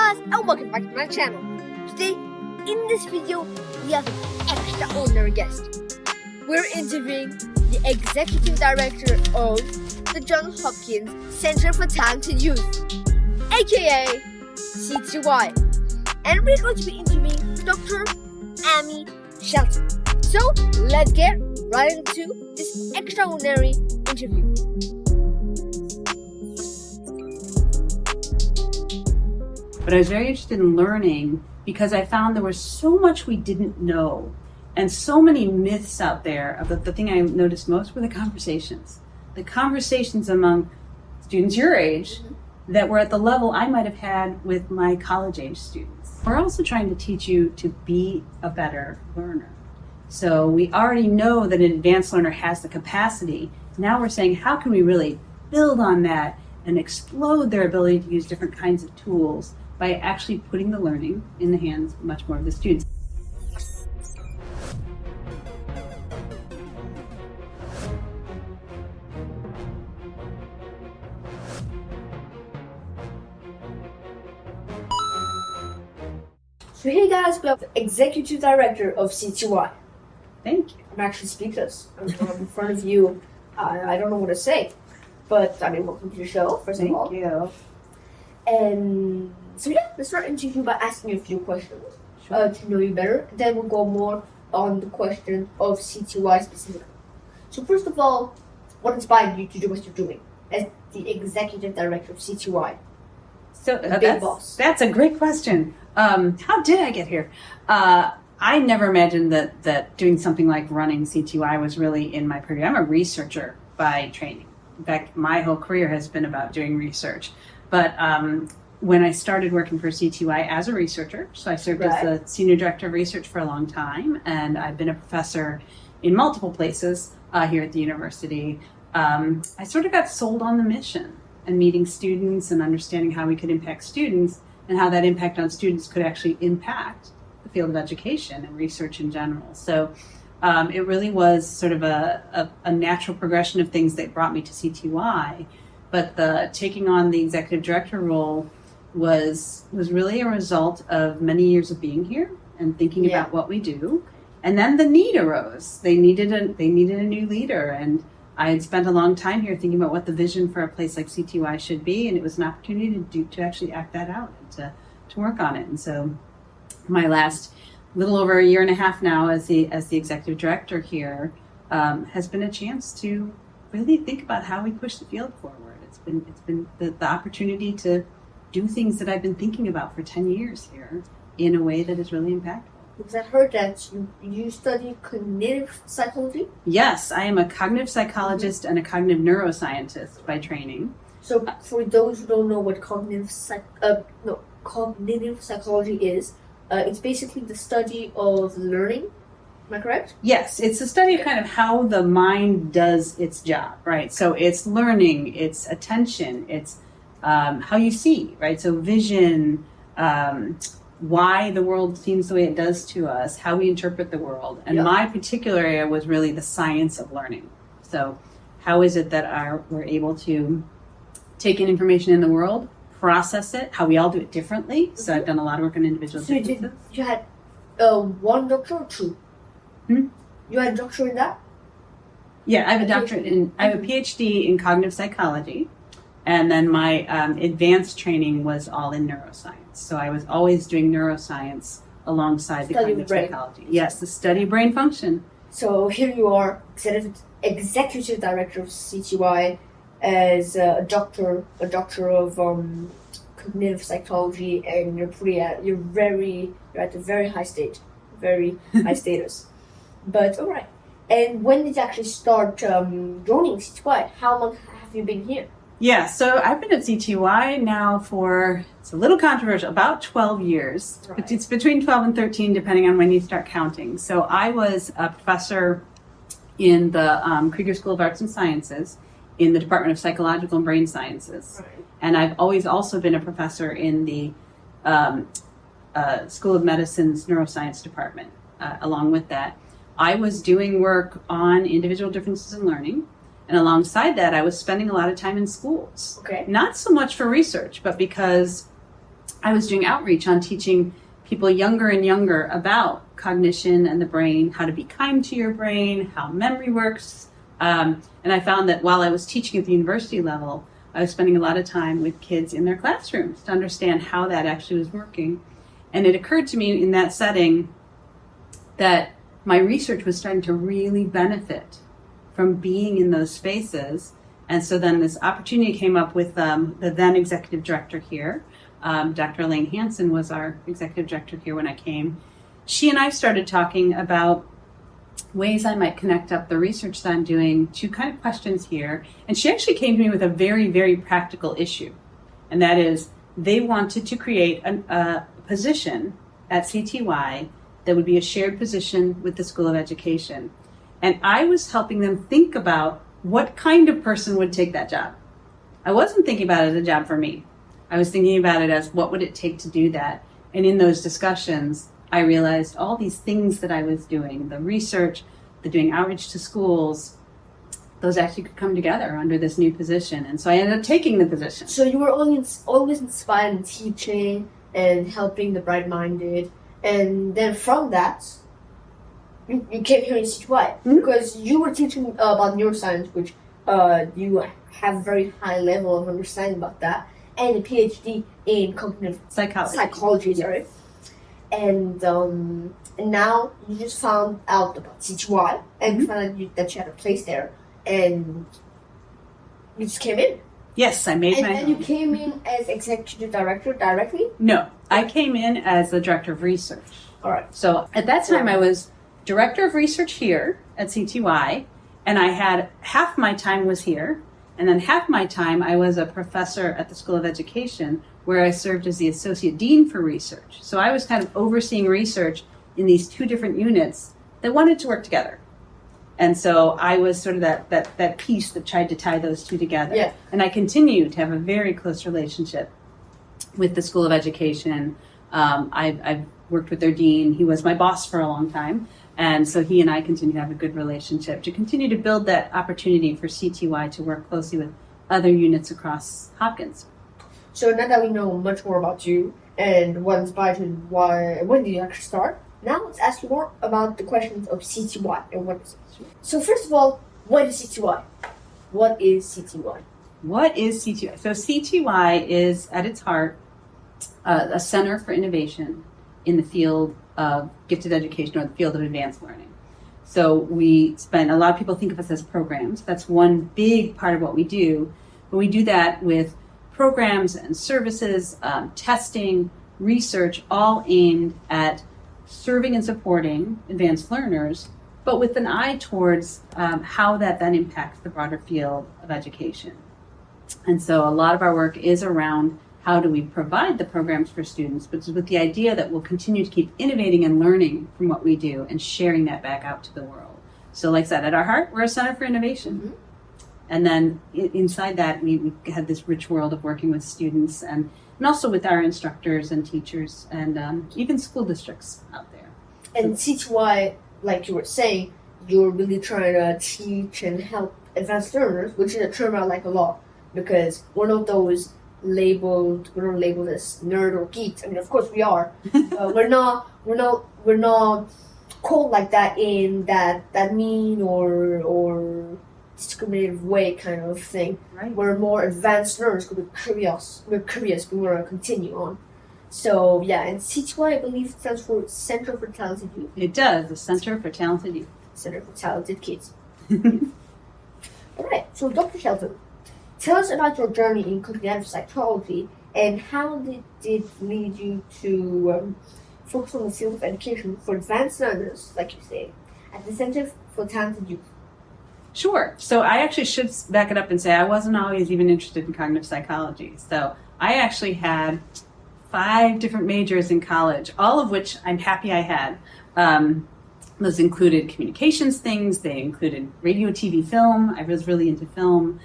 guys, and welcome back to my channel. Today, in this video, we have an extraordinary guest. We're interviewing the Executive Director of the Johns Hopkins Center for Talented Youth, aka CTY. And we're going to be interviewing Dr. Amy Shelton. So, let's get right into this extraordinary interview. But I was very interested in learning because I found there was so much we didn't know and so many myths out there. The thing I noticed most were the conversations among students your age that were at the level I might have had with my college age students. We're also trying to teach you to be a better learner. So we already know that an advanced learner has the capacity. Now we're saying, how can we really build on that and explode their ability to use different kinds of tools by actually putting the learning in the hands much more of the students. So here guys, we have the Executive Director of CTY. Thank you. I'm actually speechless. I'm in front of you. I don't know what to say. But I mean, welcome to the show, first of all. Thank you. And so yeah, let's start interview by asking you a few questions to know you better. Then we'll go more on the question of CTY specifically. So first of all, what inspired you to do what you're doing as the Executive Director of CTY? So Big boss. That's a great question. How did I get here? I never imagined that doing something like running CTY was really in my purview. I'm a researcher by training. In fact, my whole career has been about doing research. But when I started working for CTY as a researcher, so I served as the Senior Director of Research for a long time, and I've been a professor in multiple places here at the university. I sort of got sold on the mission and meeting students and understanding how we could impact students and how that impact on students could actually impact the field of education and research in general. So it really was sort of a natural progression of things that brought me to CTY. But the taking on the executive director role was really a result of many years of being here and thinking about what we do. And then the need arose. They needed a new leader, and I had spent a long time here thinking about what the vision for a place like CTY should be, and it was an opportunity to actually act that out and to work on it. And so my last little over a year and a half now as the executive director here has been a chance to really think about how we push the field forward. It's been the opportunity to do things that I've been thinking about for 10 years here in a way that is really impactful. Because I heard that you study cognitive psychology? Yes, I am a cognitive psychologist and a cognitive neuroscientist by training. So for those who don't know what cognitive psychology is, it's basically the study of learning. Am I correct? Yes, it's a study of kind of how the mind does its job, right? So it's learning, it's attention, it's how you see, right? So vision, why the world seems the way it does to us, how we interpret the world. And my particular area was really the science of learning. So how is it that we're able to take in information in the world, process it, how we all do it differently. So I've done a lot of work on individual differences. You had one doctor or two? You had a doctorate in that? Yeah, I have a doctorate I have a PhD in cognitive psychology, and then my advanced training was all in neuroscience. So I was always doing neuroscience alongside the cognitive psychology. Yes, the study of brain function. So here you are, executive director of CTY, as a doctor of cognitive psychology, and you're at a very high stage, very high status. But all right. And when did you actually start joining CTY? How long have you been here? Yeah, so I've been at CTY now for, it's a little controversial, about 12 years. Right. It's between 12 and 13, depending on when you start counting. So I was a professor in the Krieger School of Arts and Sciences in the Department of Psychological and Brain Sciences. Right. And I've always also been a professor in the School of Medicine's Neuroscience department along with that. I was doing work on individual differences in learning, and alongside that, I was spending a lot of time in schools. Okay. Not so much for research, but because I was doing outreach on teaching people younger and younger about cognition and the brain, how to be kind to your brain, how memory works. And I found that while I was teaching at the university level, I was spending a lot of time with kids in their classrooms to understand how that actually was working. And it occurred to me in that setting that my research was starting to really benefit from being in those spaces. And so then this opportunity came up with the then executive director here. Dr. Elaine Hansen was our executive director here when I came. She and I started talking about ways I might connect up the research that I'm doing to kind of questions here. And she actually came to me with a very, very practical issue. And that is, they wanted to create a position at CTY that would be a shared position with the School of Education. And I was helping them think about what kind of person would take that job. I wasn't thinking about it as a job for me. I was thinking about it as what would it take to do that. And in those discussions, I realized all these things that I was doing, the research, the doing outreach to schools, those actually could come together under this new position. And so I ended up taking the position. So you were always inspired in teaching and helping the bright-minded. And then from that, you came here in CTY because you were teaching about neuroscience, which you have very high level of understanding about that, and a PhD in cognitive psychology, sorry. And now you just found out about CTY and you found out that you had a place there, and you just came in. Yes, I made my And you came in as executive director directly? No, I came in as the director of research. All right. So at that time, I was director of research here at CTY, and I had half my time was here, and then half my time I was a professor at the School of Education, where I served as the associate dean for research. So I was kind of overseeing research in these two different units that wanted to work together. And so I was sort of that piece that tried to tie those two together. Yeah. And I continue to have a very close relationship with the School of Education. I've worked with their dean. He was my boss for a long time. And so he and I continue to have a good relationship to continue to build that opportunity for CTY to work closely with other units across Hopkins. So now that we know much more about you and what inspired you, when did you actually start? Now let's ask you more about the questions of CTY and what is it. So first of all, what is CTY? What is CTY? What is CTY? So CTY is, at its heart, a center for innovation in the field of gifted education or the field of advanced learning. So we spend, a lot of people think of us as programs. That's one big part of what we do. But we do that with programs and services, testing, research, all aimed at serving and supporting advanced learners, but with an eye towards how that then impacts the broader field of education. And so a lot of our work is around how do we provide the programs for students, but with the idea that we'll continue to keep innovating and learning from what we do and sharing that back out to the world. So like I said, at our heart, we're a center for innovation. Mm-hmm. And then inside that, we had this rich world of working with students and also with our instructors and teachers and even school districts out there. And CTY, like you were saying, you're really trying to teach and help advanced learners, which is a term I like a lot because we're not labeled as nerd or geeks. I mean, of course we are. We're not called like that in that mean or discriminative way kind of thing. Right. We're more advanced learners because we're curious, we want to continue on. So yeah, and CTY I believe stands for Center for Talented Youth. It does, the Center for Talented Youth. Center for Talented Kids. All right, so Dr. Shelton, tell us about your journey in cognitive psychology and how did it lead you to focus on the field of education for advanced learners, like you say, at the Center for Talented Youth. Sure. So I actually should back it up and say I wasn't always even interested in cognitive psychology. So I actually had 5 different majors in college, all of which I'm happy I had. Those included communications things. They included radio, TV, film. I was really into film.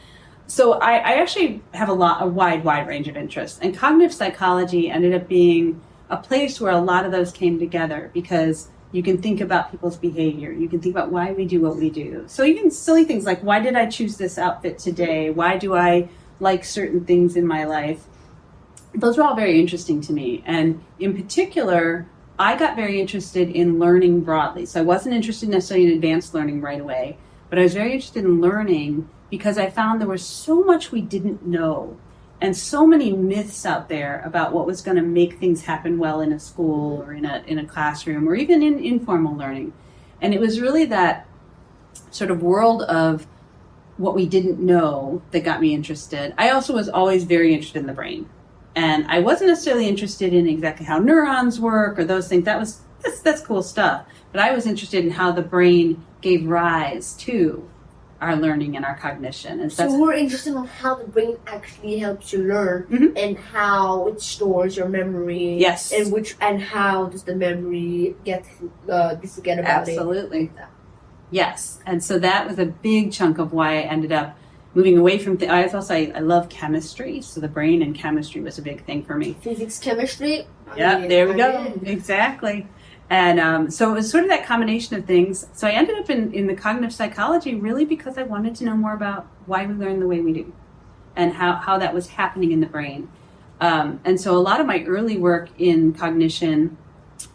So I actually have a wide range of interests. And cognitive psychology ended up being a place where a lot of those came together because you can think about people's behavior. You can think about why we do what we do. So even silly things like, why did I choose this outfit today? Why do I like certain things in my life? those were all very interesting to me. And in particular, I got very interested in learning broadly. So I wasn't interested necessarily in advanced learning right away, but I was very interested in learning because I found there was so much we didn't know and so many myths out there about what was going to make things happen well in a school or in a classroom or even in informal learning. And it was really that sort of world of what we didn't know that got me interested. I also was always very interested in the brain. And I wasn't necessarily interested in exactly how neurons work or those things. That's cool stuff. But I was interested in how the brain gave rise to our learning and our cognition. And so we're interested in how the brain actually helps you learn and how it stores your memory. Yes. And how does the memory you forget about it. Absolutely. Yes. And so that was a big chunk of why I ended up moving away from I love chemistry, so the brain and chemistry was a big thing for me. Physics, chemistry. Yeah, there we go. Exactly. And so it was sort of that combination of things. So I ended up in the cognitive psychology really because I wanted to know more about why we learn the way we do and how that was happening in the brain. And so a lot of my early work in cognition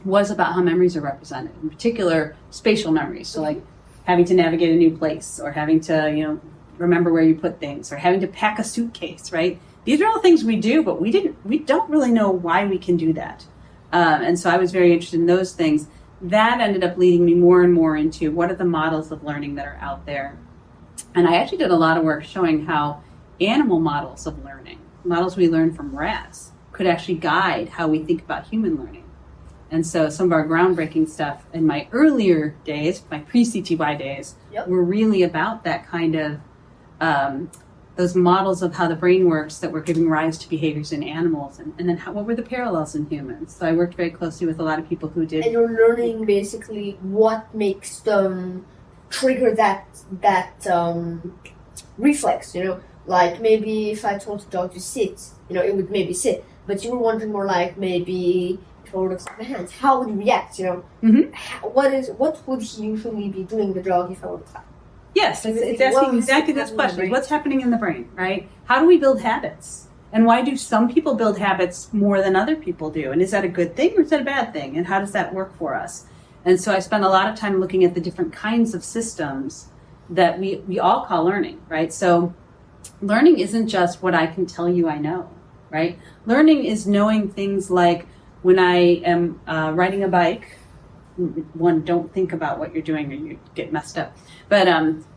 was about how memories are represented, in particular spatial memories. So like having to navigate a new place or having to, remember where you put things or having to pack a suitcase, right? These are all things we do, but we don't really know why we can do that. And so I was very interested in those things. That ended up leading me more and more into what are the models of learning that are out there. And I actually did a lot of work showing how animal models of learning, models we learned from rats, could actually guide how we think about human learning. And so some of our groundbreaking stuff in my earlier days, my pre-CTY days, were really about that kind of those models of how the brain works that were giving rise to behaviors in animals, and then what were the parallels in humans. So I worked very closely with a lot of people who did. And you're learning basically what makes them trigger that reflex, like maybe if I told the dog to sit, it would maybe sit, but you were wondering more like maybe if I were to clap my hands, how would he react, what would he usually be doing, the dog, if I were to clap? Yes, it's asking exactly this question. What's happening in the brain, right? How do we build habits? And why do some people build habits more than other people do? And is that a good thing or is that a bad thing? And how does that work for us? And so I spent a lot of time looking at the different kinds of systems that we all call learning, right? So learning isn't just what I can tell you I know, right? Learning is knowing things like when I am riding a bike, don't think about what you're doing or you get messed up. But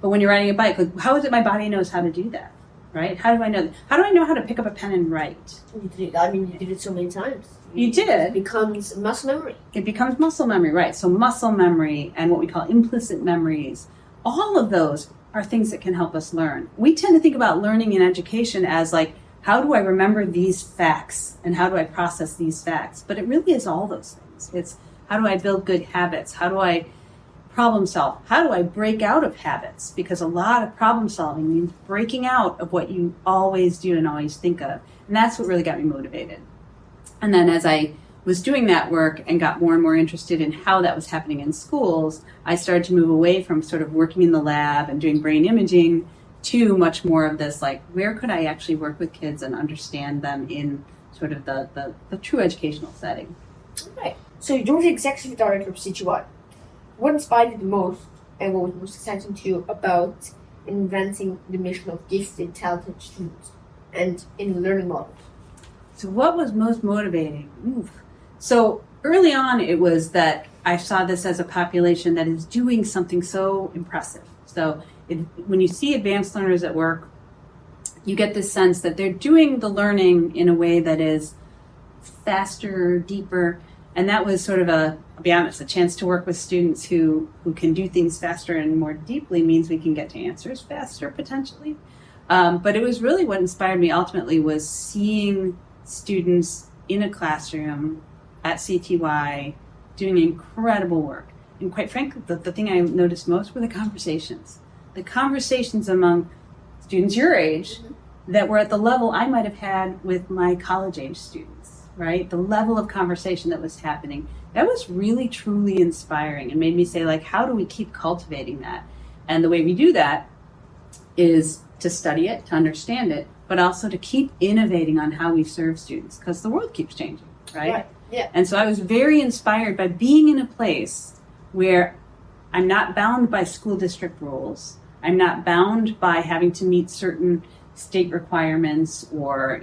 when you're riding a bike, like, how is it my body knows how to do that, right? How do I know that? How do I know how to pick up a pen and write? You did it so many times. You did. It becomes muscle memory. It becomes muscle memory, right? So muscle memory and what we call implicit memories, all of those are things that can help us learn. We tend to think about learning in education as like, how do I remember these facts and how do I process these facts? But it really is all those things. It's how do I build good habits? How do I problem solve? How do I break out of habits? Because a lot of problem solving means breaking out of what you always do and always think of. And that's what really got me motivated. And then as I was doing that work and got more and more interested in how that was happening in schools, I started to move away from sort of working in the lab and doing brain imaging to much more of this, like, where could I actually work with kids and understand them in sort of the true educational setting. Right. So you're the executive director of CTY. What inspired you the most and what was most exciting to you about inventing the mission of gifted, talented students and in learning models? So what was most motivating? So early on, it was that I saw this as a population that is doing something so impressive. So when you see advanced learners at work, you get this sense that they're doing the learning in a way that is faster, deeper. And that was sort of I'll be honest, a chance to work with students who can do things faster and more deeply means we can get to answers faster, potentially. But it was really what inspired me ultimately was seeing students in a classroom at CTY doing incredible work. And quite frankly, the thing I noticed most were the conversations. The conversations among students your age that were at the level I might have had with my college-age students, right? The level of conversation that was happening. That was really, truly inspiring and made me say, like, how do we keep cultivating that? And the way we do that is to study it, to understand it, but also to keep innovating on how we serve students, because the world keeps changing, right? Yeah. And so I was very inspired by being in a place where I'm not bound by school district rules. I'm not bound by having to meet certain state requirements or,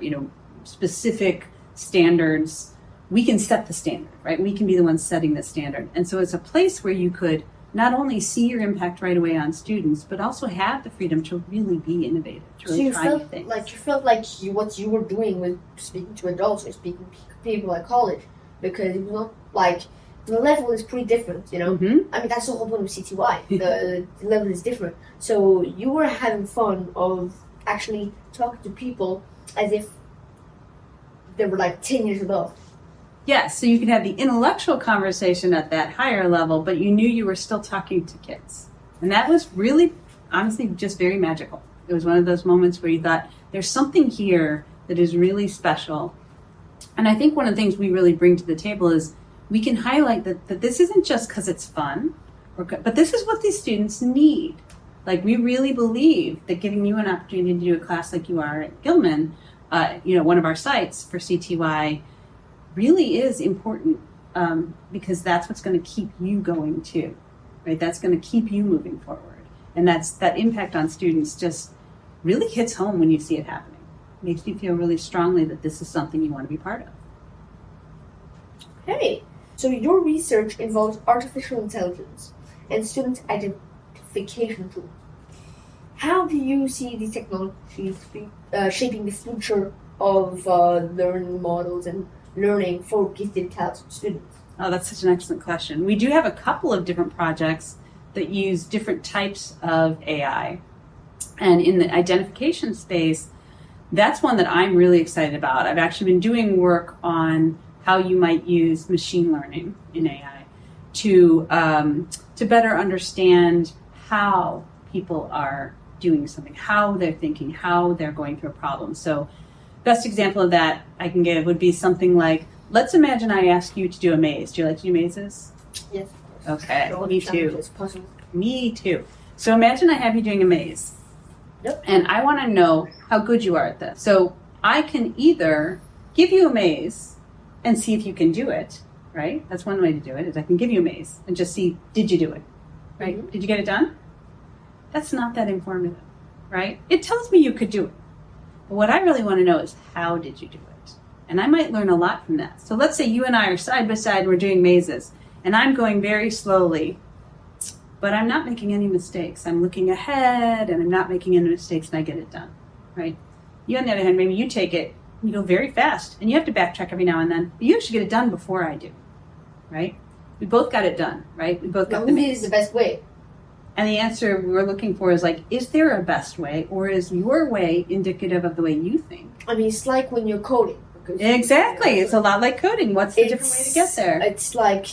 specific standards. We can set the standard, right? We can be the ones setting the standard. And so it's a place where you could not only see your impact right away on students, but also have the freedom to really be innovative, to really try new things. You felt like what you were doing was speaking to adults or speaking to people at college, because it was not like the level is pretty different, Mm-hmm. I mean, that's the whole point of CTY. The level is different. So you were having fun of actually talking to people as if they were like 10 years above. Yes, so you could have the intellectual conversation at that higher level, but you knew you were still talking to kids. And that was really, honestly, just very magical. It was one of those moments where you thought, there's something here that is really special. And I think one of the things we really bring to the table is we can highlight that this isn't just because it's fun, but this is what these students need. Like, we really believe that giving you an opportunity to do a class like you are at Gilman, one of our sites for CTY, really is important, because that's what's going to keep you going too, right? That's going to keep you moving forward. And that impact on students just really hits home when you see it happening. Makes you feel really strongly that this is something you want to be part of. Hey, so your research involves artificial intelligence and student identification tools. How do you see these technologies shaping the future of learning models and learning for gifted talented students? Oh, that's such an excellent question. We do have a couple of different projects that use different types of AI. And in the identification space, that's one that I'm really excited about. I've actually been doing work on how you might use machine learning in AI to better understand how people are doing something, how they're thinking, how they're going through a problem. So best example of that I can give would be something like, let's imagine I ask you to do a maze. Do you like to do mazes? Yes, of course. Okay, me too. Puzzles. Me too. So imagine I have you doing a maze. Yep. And I want to know how good you are at this. So I can either give you a maze and see if you can do it, right? That's one way to do it, is I can give you a maze and just see, did you do it, right? Mm-hmm. Did you get it done? That's not that informative, right? It tells me you could do it. But what I really want to know is, how did you do it? And I might learn a lot from that. So let's say you and I are side by side, we're doing mazes, and I'm going very slowly, but I'm not making any mistakes. I'm looking ahead, and I'm not making any mistakes, and I get it done, right? You, on the other hand, maybe you take it, and you go very fast, and you have to backtrack every now and then, but you actually get it done before I do, right? We both got it done, right? We both got the maze. Is the best way. And the answer we're looking for is like, is there a best way, or is your way indicative of the way you think? I mean, it's like when you're coding. Exactly. It's a lot like coding. What's the different way to get there? It's like,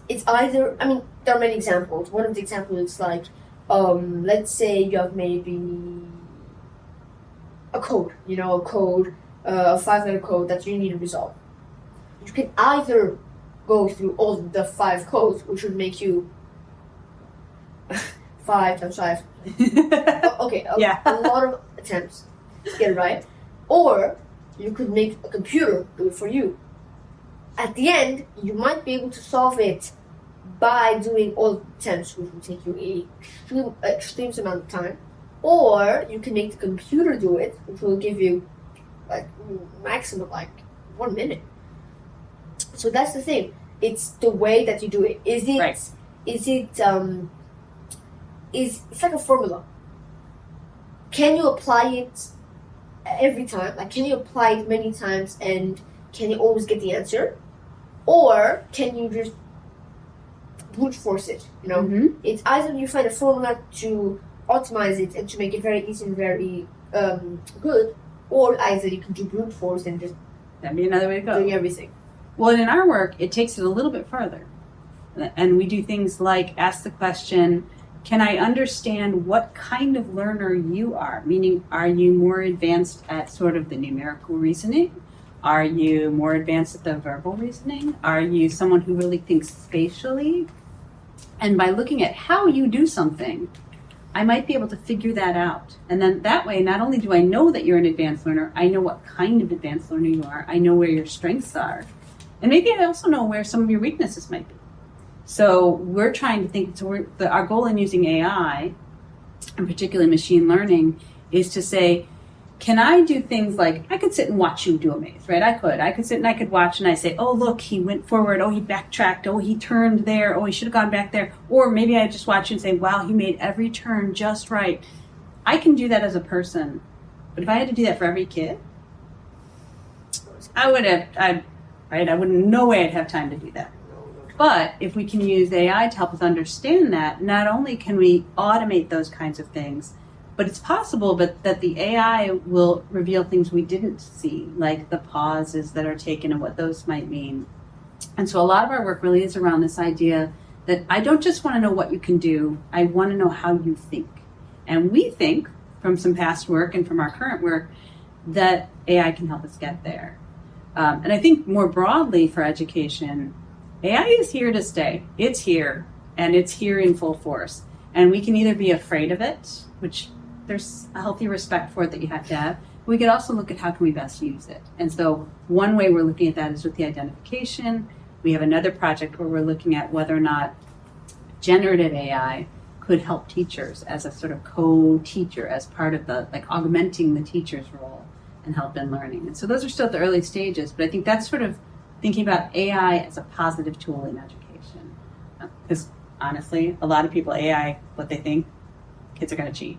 it's either, I mean, there are many examples. One of the examples is like, let's say you have maybe a code, a 5-letter code that you need to resolve. You can either go through all the 5 codes, which would make you 5 times 5. Okay, a lot of attempts to get it right. Or you could make a computer do it for you. At the end, you might be able to solve it by doing all the attempts, which will take you an extreme amount of time. Or you can make the computer do it, which will give you like maximum 1 minute. So that's the thing. It's the way that you do it. It's like a formula. Can you apply it every time? Like, can you apply it many times and can you always get the answer? Or can you just brute force it? Mm-hmm. It's either you find a formula to optimize it and to make it very easy and very good, or either you can do brute force and just that'd be another way to go. Doing everything. Well, in our work, it takes it a little bit further. And we do things like ask the question, can I understand what kind of learner you are? Meaning, are you more advanced at sort of the numerical reasoning? Are you more advanced at the verbal reasoning? Are you someone who really thinks spatially? And by looking at how you do something, I might be able to figure that out. And then that way, not only do I know that you're an advanced learner, I know what kind of advanced learner you are. I know where your strengths are. And maybe I also know where some of your weaknesses might be. So we're trying to think, our goal in using AI, and particularly machine learning, is to say, can I do things like, I could sit and watch you do a maze, right? I could sit and I could watch and I say, oh, look, he went forward. Oh, he backtracked. Oh, he turned there. Oh, he should have gone back there. Or maybe I just watch you and say, wow, he made every turn just right. I can do that as a person. But if I had to do that for every kid, I wouldn't, no way I'd have time to do that. But if we can use AI to help us understand that, not only can we automate those kinds of things, but it's possible that the AI will reveal things we didn't see, like the pauses that are taken and what those might mean. And so a lot of our work really is around this idea that I don't just want to know what you can do, I want to know how you think. And we think, from some past work and from our current work, that AI can help us get there. And I think more broadly for education, AI is here to stay. It's here, and it's here in full force. And we can either be afraid of it, which there's a healthy respect for it that you have to have. We could also look at how can we best use it. And so one way we're looking at that is with the identification. We have another project where we're looking at whether or not generative AI could help teachers as a sort of co-teacher, as part of the, like, augmenting the teacher's role and help in learning. And so those are still at the early stages, but I think that's sort of thinking about AI as a positive tool in education. Because honestly, a lot of people, AI, what they think, kids are going to cheat.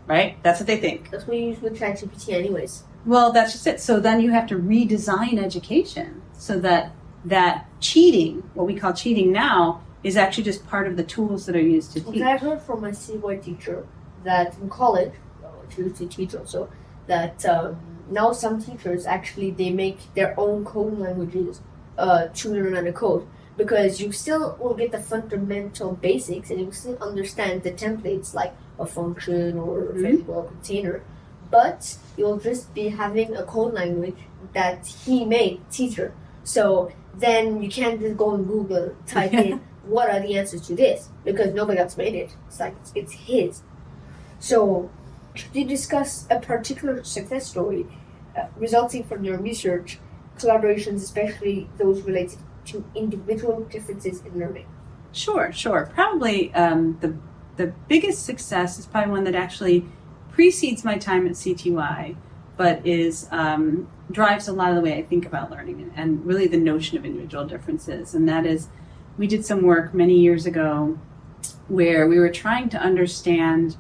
Right? That's what they think. That's what you use with ChatGPT anyways. Well, that's just it. So then you have to redesign education so that cheating, what we call cheating now, is actually just part of the tools that are used to teach. I heard from my CY teacher that in college, she used to teach also, that now some teachers actually, they make their own coding languages to learn the code. Because you still will get the fundamental basics and you still understand the templates like a function or a variable or container. But you'll just be having a code language that he made, teacher. So then you can't just go on Google, type in what are the answers to this, because nobody else made it. It's like, it's his. So could you discuss a particular success story resulting from your research, collaborations, especially those related to individual differences in learning? Sure. Probably the biggest success is probably one that actually precedes my time at CTY, but is drives a lot of the way I think about learning and really the notion of individual differences. And that is, we did some work many years ago where we were trying to understand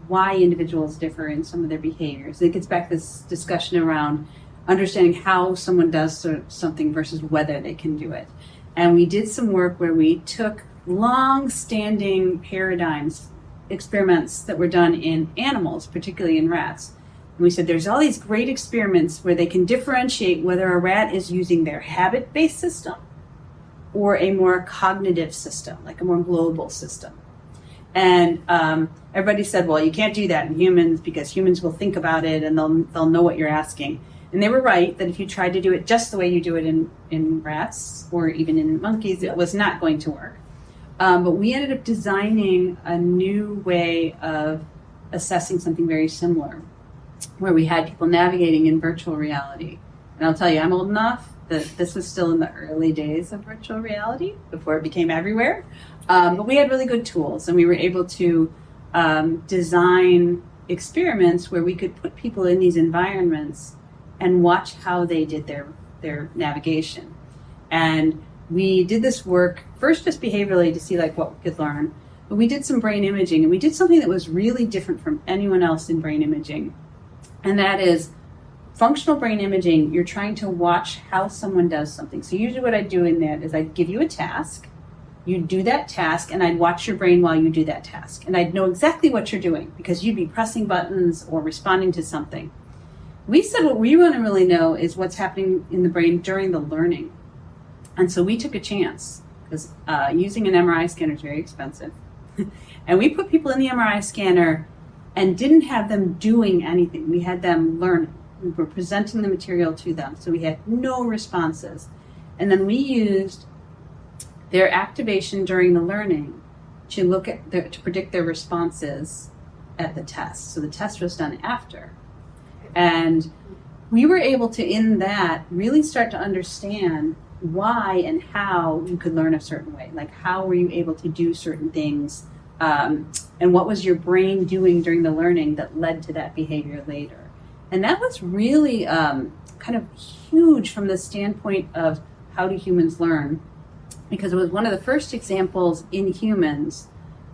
why individuals differ in some of their behaviors. It gets back to this discussion around understanding how someone does something versus whether they can do it. And we did some work where we took long-standing paradigms, experiments that were done in animals, particularly in rats. And we said there's all these great experiments where they can differentiate whether a rat is using their habit-based system or a more cognitive system, like a more global system. And everybody said, well, you can't do that in humans because humans will think about it and they'll know what you're asking. And they were right that if you tried to do it just the way you do it in rats or even in monkeys, it was not going to work. But we ended up designing a new way of assessing something very similar, where we had people navigating in virtual reality. And I'll tell you, I'm old enough that this was still in the early days of virtual reality before it became everywhere. But we had really good tools, and we were able to design experiments where we could put people in these environments and watch how they did their navigation. And we did this work, first just behaviorally to see like what we could learn, but we did some brain imaging, and we did something that was really different from anyone else in brain imaging. And that is functional brain imaging. You're trying to watch how someone does something. So usually what I do in that is I'd give you a task, you do that task, and I'd watch your brain while you do that task. And I'd know exactly what you're doing because you'd be pressing buttons or responding to something. We said what we want to really know is what's happening in the brain during the learning. And so we took a chance because using an MRI scanner is very expensive. And we put people in the MRI scanner and didn't have them doing anything. We had them learning. We were presenting the material to them. So we had no responses. And then we used their activation during the learning to look at to predict their responses at the test. So the test was done after. And we were able to, in that, really start to understand why and how you could learn a certain way. Like, how were you able to do certain things? And what was your brain doing during the learning that led to that behavior later? And that was really kind of huge from the standpoint of how do humans learn, because it was one of the first examples in humans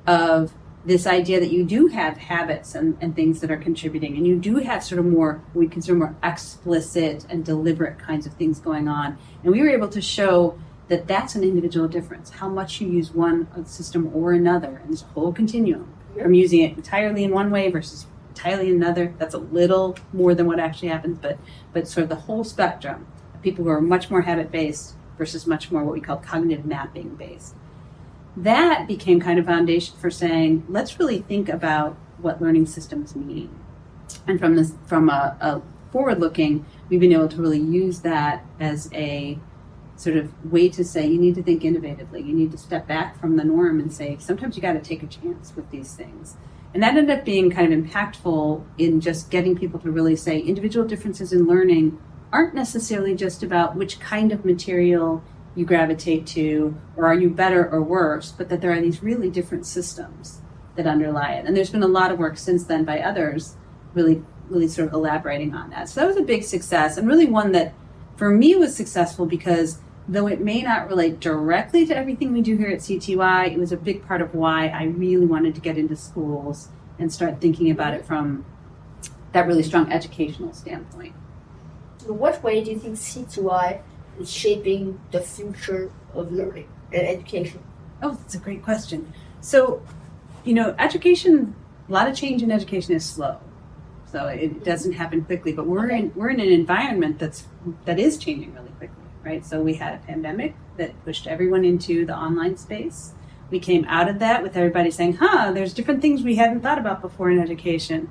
of this idea that you do have habits and things that are contributing, and you do have sort of more, we consider more explicit and deliberate kinds of things going on. And we were able to show that that's an individual difference, how much you use one system or another, and there's a whole continuum from using it entirely in one way versus entirely in another. That's a little more than what actually happens, but sort of the whole spectrum of people who are much more habit-based versus much more what we call cognitive mapping-based. That became kind of foundation for saying, let's really think about what learning systems mean. And from a forward-looking, we've been able to really use that as a sort of way to say, you need to think innovatively. You need to step back from the norm and say, sometimes you got to take a chance with these things. And that ended up being kind of impactful in just getting people to really say individual differences in learning aren't necessarily just about which kind of material you gravitate to, or are you better or worse, but that there are these really different systems that underlie it. And there's been a lot of work since then by others really sort of elaborating on that. So that was a big success, and really one that for me was successful because though it may not relate directly to everything we do here at CTY, it was a big part of why I really wanted to get into schools and start thinking about it from that really strong educational standpoint. In what way do you think CTY is shaping the future of learning and education? Oh, that's a great question. So, education, a lot of change in education is slow. So it doesn't happen quickly, but we're in an environment that is changing really quickly. Right, so we had a pandemic that pushed everyone into the online space. We came out of that with everybody saying, there's different things we hadn't thought about before in education.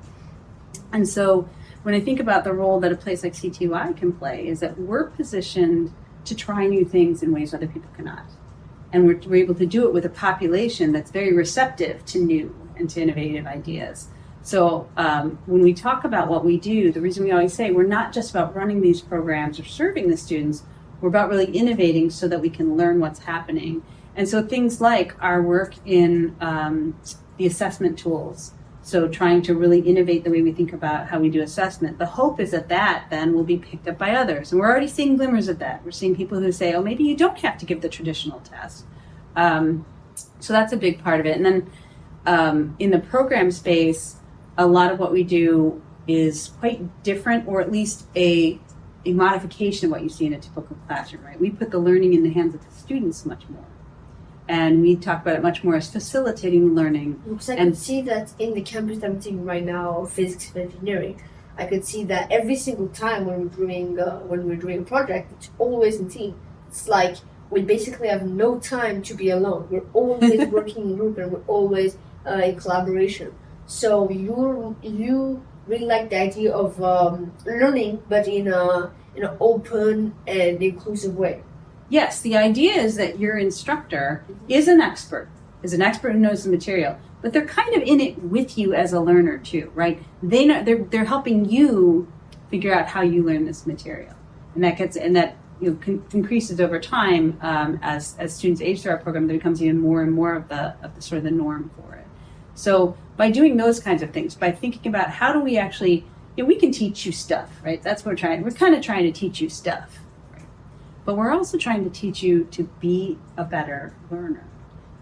And so when I think about the role that a place like CTY can play, is that we're positioned to try new things in ways other people cannot. And we're able to do it with a population that's very receptive to new and to innovative ideas. So when we talk about what we do, the reason we always say we're not just about running these programs or serving the students, we're about really innovating so that we can learn what's happening. And so things like our work in the assessment tools, so trying to really innovate the way we think about how we do assessment. The hope is that then will be picked up by others. And we're already seeing glimmers of that. We're seeing people who say, maybe you don't have to give the traditional test. So that's a big part of it. And then in the program space, a lot of what we do is quite different, or at least a modification of what you see in a typical classroom, right? We put the learning in the hands of the students much more. And we talk about it much more as facilitating learning. Because I can see that in the campus that I'm taking right now, physics and engineering, I could see that every single time when we're doing a project, it's always in team. It's like we basically have no time to be alone. We're always working in group, and we're always in collaboration. So you really like the idea of learning, but in an open and inclusive way. Yes, the idea is that your instructor is an expert who knows the material, but they're kind of in it with you as a learner too, right? They're helping you figure out how you learn this material, and that increases over time as students age through our program. There becomes even more and more of the sort of the norm for it. So by doing those kinds of things, by thinking about how do we actually, we can teach you stuff, right? That's what we're kind of trying to teach you stuff, right? But we're also trying to teach you to be a better learner.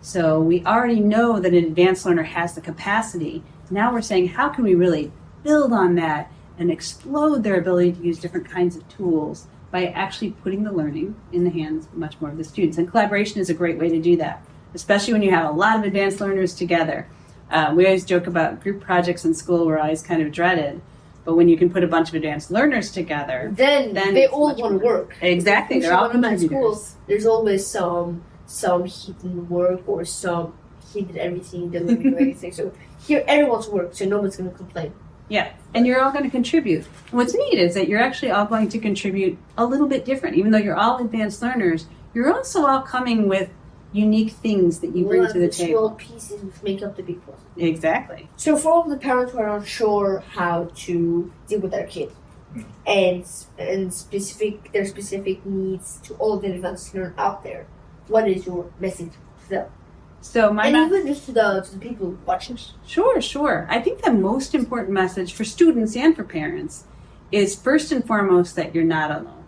So we already know that an advanced learner has the capacity. Now we're saying, how can we really build on that and explode their ability to use different kinds of tools by actually putting the learning in the hands much more of the students? And collaboration is a great way to do that, especially when you have a lot of advanced learners together. We always joke about group projects in school were always kind of dreaded, but when you can put a bunch of advanced learners together, then they all want to work. Exactly, they're all contributors. In schools, there's always some hidden work or some hidden everything, the learning or anything. So here, everyone's work, so no one's going to complain. Yeah, and you're all going to contribute. And what's neat is that you're actually all going to contribute a little bit different. Even though you're all advanced learners, you're also all coming with unique things that you bring to the table. Small pieces which make up the big puzzle. Exactly. So for all the parents who are not sure how to deal with their kid and their specific needs to all the advanced learners out there, what is your message to them? So even just to the people watching. Sure. I think the most important message for students and for parents is first and foremost that you're not alone.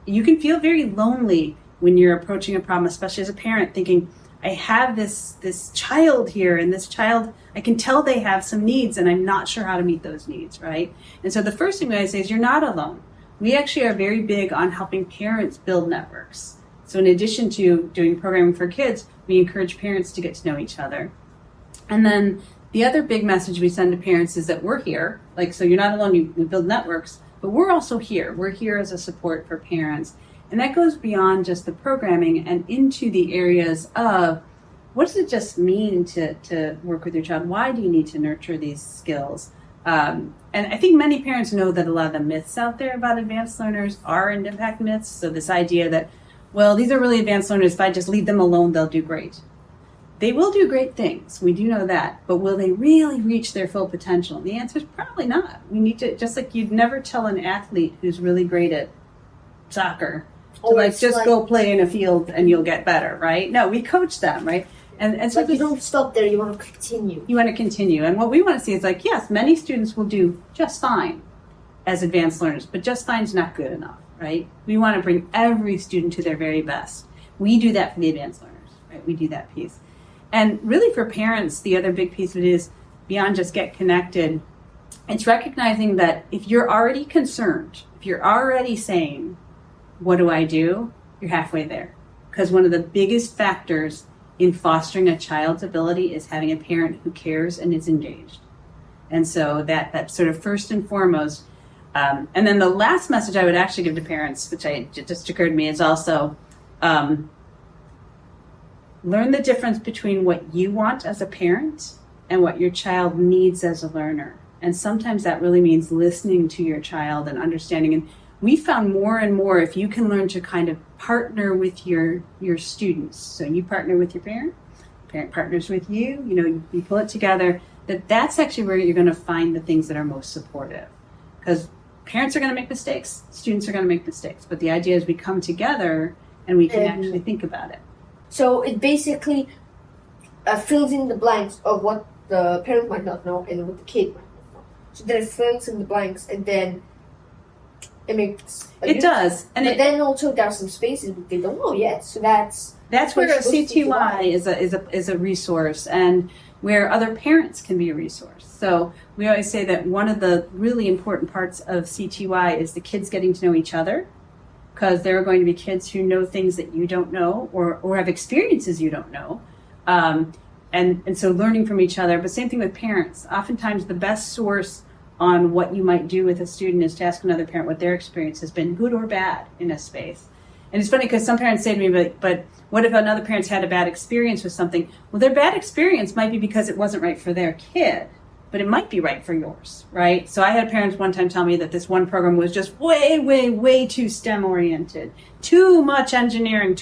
You can feel very lonely when you're approaching a problem, especially as a parent, thinking, I have this child here, and this child, I can tell they have some needs, and I'm not sure how to meet those needs, right? And so the first thing that I say is you're not alone. We actually are very big on helping parents build networks. So in addition to doing programming for kids, we encourage parents to get to know each other. And then the other big message we send to parents is that we're here. So you're not alone, you build networks, but we're also here. We're here as a support for parents. And that goes beyond just the programming and into the areas of what does it just mean to work with your child? Why do you need to nurture these skills? And I think many parents know that a lot of the myths out there about advanced learners are impact myths. So this idea that, well, these are really advanced learners. If I just leave them alone, they'll do great. They will do great things. We do know that. But will they really reach their full potential? And the answer is probably not. We need to, just like you'd never tell an athlete who's really great at soccer to go play in a field and you'll get better, right? No, we coach them, right? And so you don't stop there, you want to continue. You want to continue. And what we want to see is yes, many students will do just fine as advanced learners, but just fine is not good enough, right? We want to bring every student to their very best. We do that for the advanced learners, right? We do that piece. And really for parents, the other big piece of it is beyond just get connected. It's recognizing that if you're already concerned, if you're already saying, what do I do? You're halfway there. Because one of the biggest factors in fostering a child's ability is having a parent who cares and is engaged. And so that's sort of first and foremost. And then the last message I would actually give to parents, which just occurred to me, is also learn the difference between what you want as a parent and what your child needs as a learner. And sometimes that really means listening to your child and understanding. And we found more and more if you can learn to kind of partner with your students. So you partner with your parent partners with you, you pull it together, that's actually where you're going to find the things that are most supportive. Because parents are going to make mistakes, students are going to make mistakes. But the idea is we come together and we can actually think about it. So it basically fills in the blanks of what the parent might not know and what the kid might not know. So then it fills in the blanks and then it makes it does, but then also there are some spaces that they don't know yet. So that's where CTY is a resource, and where other parents can be a resource. So we always say that one of the really important parts of CTY is the kids getting to know each other, because there are going to be kids who know things that you don't know or have experiences you don't know, and so learning from each other. But same thing with parents. Oftentimes the best source on what you might do with a student is to ask another parent what their experience has been, good or bad, in a space. And it's funny because some parents say to me, but what if another parent's had a bad experience with something? Well, their bad experience might be because it wasn't right for their kid, but it might be right for yours, right? So I had parents one time tell me that this one program was just way, way, way too STEM oriented. Too much engineering.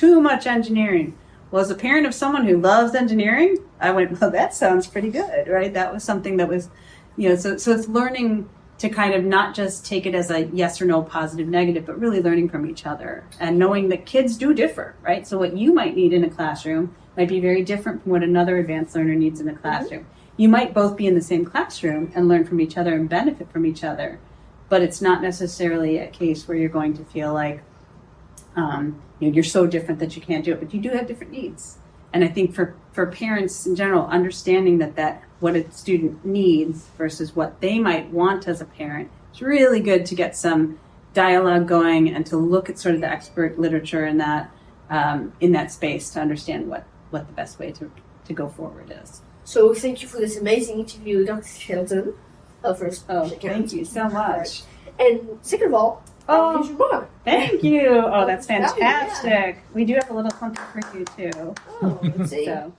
Well, as a parent of someone who loves engineering, I went, well, that sounds pretty good, right? That was something that was, so it's learning to kind of not just take it as a yes or no, positive, negative, but really learning from each other and knowing that kids do differ, right? So what you might need in a classroom might be very different from what another advanced learner needs in a classroom. Mm-hmm. You might both be in the same classroom and learn from each other and benefit from each other, but it's not necessarily a case where you're going to feel like you're so different that you can't do it, but you do have different needs. And I think for parents in general, understanding that what a student needs versus what they might want as a parent, it's really good to get some dialogue going and to look at sort of the expert literature in that space to understand what the best way to go forward is. So thank you for this amazing interview, Dr. Shelton. First, thank you so much. And second of all, here's your book. Thank you. Oh, that's fantastic. Yeah. We do have a little something for you too. Oh, let's see. So.